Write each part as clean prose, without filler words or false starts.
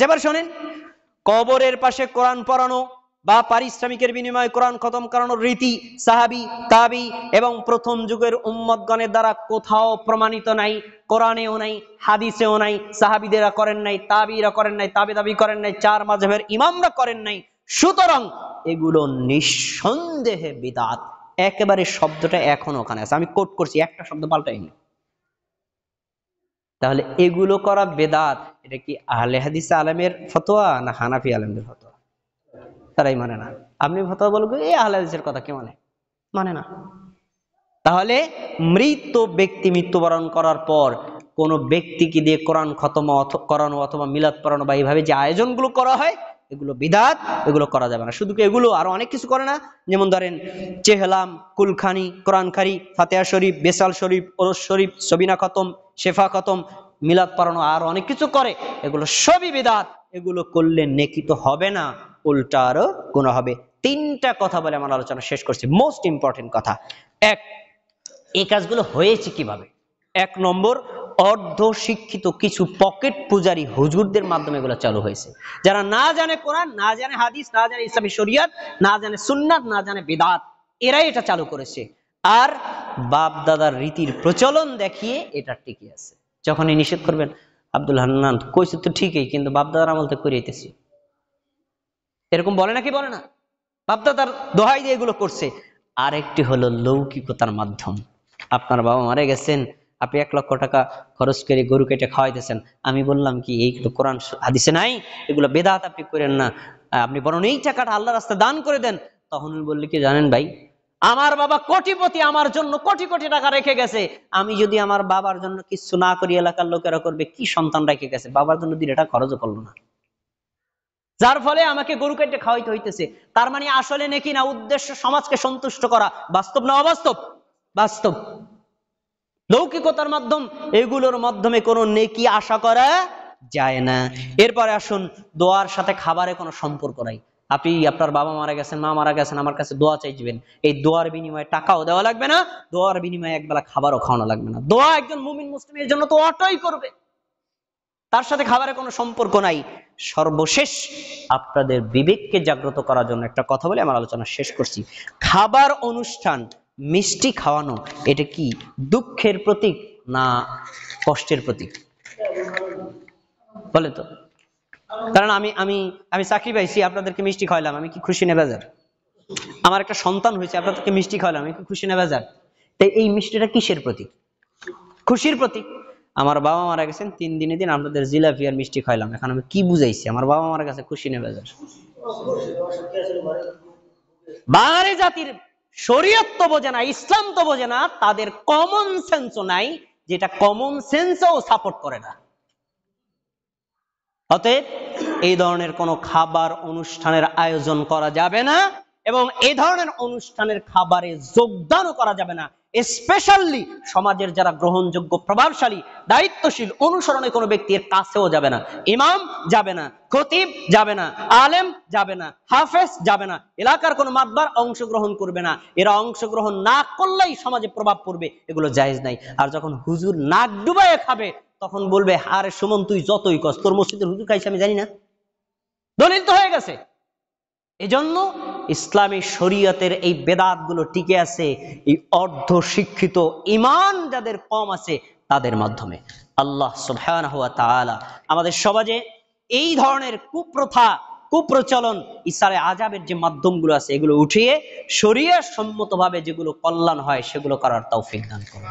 যেবার শোনেন, কবরের পাশে কোরআন পড়ানো বা পারিশ্রমিকের বিনিময়ে কোরআন খতম করানোর রীতি সাহাবী, তাবী এবং প্রথম যুগের উম্মতগণের দ্বারা কোথাও প্রমাণিত নাই, কোরআনেও নাই, হাদিসেও নাই। সাহাবীদেরা করেন নাই, তাবীরা করেন নাই, তাবী করেন নাই, চার মাযহাবের ইমামরা করেন নাই। সুতরাং এগুলো নিঃসন্দেহে বিদআত। একেবারে শব্দটা এখন ওখানে আছে, আমি কোট করছি, একটা শব্দ পাল্টাইনি। তাহলে এগুলো করা বেদাত, এটা কি আহলে হাদিস আলেমের ফতোয়া না হানাফি আলেমদের ফতোয়া? তারাই মানে না। আপনি ফতোয়া বলবেন এই আহলে হাদিসের কথা কে মানে না। তাহলে মৃত ব্যক্তি মৃত্যুবরণ করার পর কোন ব্যক্তিকে দিয়ে কোরআন খতম করানো অথবা মিলাদ পড়ানো বা এইভাবে যে আয়োজনগুলো করা হয়, এগুলো বিদআত, এগুলো করা যাবে না। শুধু কি এগুলো, আরো অনেক কিছু করে না। যেমন ধরেন চেহলাম, কুলখানি, কোরআনখানি, ফাতিহা শরীফ, বেসাল শরীফ, ওরস শরীফ, সবিনা খতম, শেফা খতম, মিলাদ পড়ানো, আর অনেক কিছু করে, এগুলো সবই বিদআত। এগুলো করলে নেকি তো হবে না, উল্টা আরো গুনাহ হবে। তিনটা কথা বলে আমার আলোচনা শেষ করছি, মোস্ট ইম্পর্টেন্ট কথা। এক, এই কাজগুলো হয়েছে কিভাবে? এক নম্বর, অর্ধ শিক্ষিত কিছু পকেট পূজারী হুজুরদের মাধ্যমে এগুলো চালু হয়েছে, যারা না জানে কোরআন, না জানে হাদিস, না জানে ইসলামী শরিয়ত, না জানে সুন্নাত, না জানে বিদআত, এরাই এটা চালু করেছে। আর বাপ দাদার রীতির প্রচলন দেখিয়ে এটা টিকে আছে। যখনই নিষেধ করবেন, আব্দুল হান্নান কইছে তো ঠিকই, কিন্তু বাপ দাদার আমল তো করিয়েতেছি, এরকম বলে নাকি? বলে না। বাপ দাদার দোহাই দিয়ে এগুলো করছে। আরেকটি হলো লৌকিকতার মাধ্যম। আপনার বাবা মারা গেছেন, আপনি 1 লক্ষ টাকা খরচ করে গরু কেটে খাওয়াইতেছেন। আমি বললাম কি এইগুলো কোরআন হাদিসে নাই, এগুলো বেদাত, আপনি করেন না, আপনি বরং এই টাকাটা আল্লাহর রাস্তায় দান করে দেন। তখন উনি বললি কি জানেন ভাই, আমার বাবা কোটিপতি, আমার জন্য কোটি কোটি টাকা রেখে গেছে, আমি যদি আমার বাবার জন্য কিছু না করি এলাকার লোকেরা করবে কি? সন্তান রেখে গেছে, বাবার জন্য 2 টাকা খরচও করলো না, যার ফলে আমাকে গরু কেটে খাওয়াইতে হইতেছে। তার মানে আসলে নাকি না, উদ্দেশ্য সমাজকে সন্তুষ্ট করা। বাস্তব না অবাস্তব? বাস্তব। লৌকিকতার মাধ্যম, এগুলোর মাধ্যমে কোনো নেকি আশা করা যায় না। এরপরে আসুন, দোয়ার সাথে খাবারের কোনো সম্পর্ক নাই। আপনি আপনার বাবা মারা গেছেন, মা মারা গেছেন, আমার কাছে দোয়া চাইবেন, এই দোয়ার বিনিময়ে টাকাও দেওয়া লাগবে না, দোয়ার বিনিময়ে একবেলা খাবারও খাওয়ানো লাগবে না। দোয়া একজন মুমিন মুসলিমের জন্য তো অটোই করবে, তার সাথে খাবারের কোনো সম্পর্ক নাই। সর্বশেষ আপনাদের বিবেককে জাগ্রত করার জন্য একটা কথা বলে আমার আলোচনা শেষ করছি। খাবার অনুষ্ঠান, মিষ্টি খাওয়ানো, এটা কি দুঃখের প্রতীক না কষ্টের প্রতীক? বলে তো। কারণ আমি আমি আমি চাকরি পাইছি, আপনাদেরকে মিষ্টি খাওয়াইলাম, আমি কি খুশি না বেজার? আমার একটা সন্তান হয়েছে, আপনাদেরকে মিষ্টি খাওয়াইলাম, আমি কি খুশি না বেজার? তাই এই মিষ্টিটা কিসের প্রতীক? খুশির প্রতীক। আমার বাবা মারা গেছেন, 3 দিনের দিন আপনাদের জিলাপি আর মিষ্টি খাইলাম, এখন আমি কি বুঝাইছি? আমার বাবা মারা গেছে, খুশি না বেজার? বাঙালি জাতির শরীয়ত তো বোঝে না, ইসলাম তো বোঝে না, তাদের কমন সেন্সও নাই, যেটা কমন সেন্সও সাপোর্ট করে না। অতএব এই ধরনের কোনো খাবার অনুষ্ঠানের আয়োজন করা যাবে না, এবং এই ধরনের অনুষ্ঠানের খাবারে যোগদানও করা যাবে না। স্পেশালি সমাজের যারা গ্রহণযোগ্য, প্রভাবশালী, দায়িত্বশীল, অনুসরণে কোনো ব্যক্তির কাছেও যাবে না। ইমাম যাবে না, খতিব যাবে না, আলেম যাবে না, হাফেজ যাবে না, এলাকার কোনো মাতবার অংশগ্রহণ করবে না। এরা অংশগ্রহণ না করলেই সমাজে প্রভাব পড়বে, এগুলো জায়েজ নাই। আর যখন হুজুর নাক ডুবাইয়ে খাবে, তখন বলবে আরে সুমন তুই যতই কস, তোর মসজিদের হুজুর খাইছে আমি জানি না, দলিল তো হয়ে গেছে। এজন্য ইসলামী শরীয়তের এই বেদাত গুলো টিকে আছে এই অর্ধ শিক্ষিত, ঈমান যাদের কম আছে তাদের মাধ্যমে। আল্লাহ সুবহানাহু ওয়া তাআলা আমাদের সমাজে এই ধরনের কুপ্রথা, কুপ্রচলন, ইসারে আজাবের যে মাধ্যমগুলো আছে এগুলো উঠিয়ে শরীয়ত সম্মতভাবে যেগুলো কল্যাণ হয় সেগুলো করার তৌফিক দান করুন।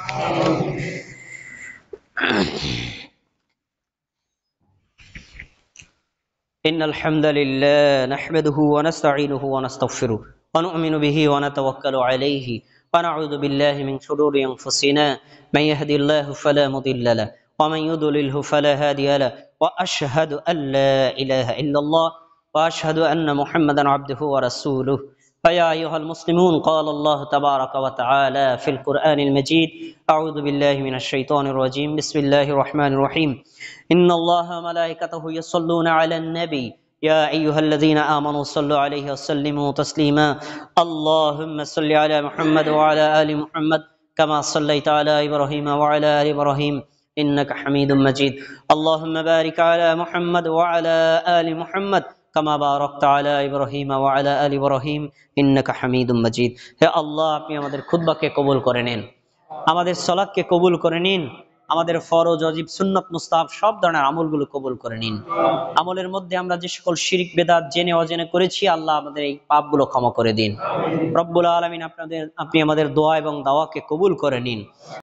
إن الحمد لله نحمده ونستعينه ونستغفره ونؤمن به ونتوكل عليه ونعوذ بالله من شرور أنفسنا من يهدي الله فلا مضل له ومن يضلله فلا هادي له وأشهد أن لا إله إلا الله وأشهد أن محمدا عبده ورسوله فيا أيها المسلمون قال الله تبارك وتعالى في القرآن المجيد أعوذ بالله من الشيطان الرجيم بسم الله الرحمن الرحيم إن الله وملائكته يصلون على النبي يا أيها الذين آمنوا صلوا عليه وسلموا تسليما اللهم صل على محمد وعلى آل محمد كما صليت على إبراهيم وعلى آل إبراهيم إنك حميد مجيد اللهم بارك على محمد وعلى آل محمد كما باركت على إبراهيم وعلى آل إبراهيم إنك حميد مجيد হে আল্লাহ আপনি আমাদের খুতবাকে কবুল করে নিন আমাদের সালাতকে কবুল করে নিন আমাদের ফরজ ওয়াজিব সুন্নাত মুস্তাহাব সব ধরনের আমলগুলো কবুল করে নিন আমলের মধ্যে আমরা যে সকল শিরক বিদআত জেনে অজেনে করেছি আল্লাহ আমাদের এই পাপগুলো ক্ষমা করে দিন রব্বুল আলামিন আপনি আমাদের দোয়া এবং দাওয়াকে কবুল করে নিন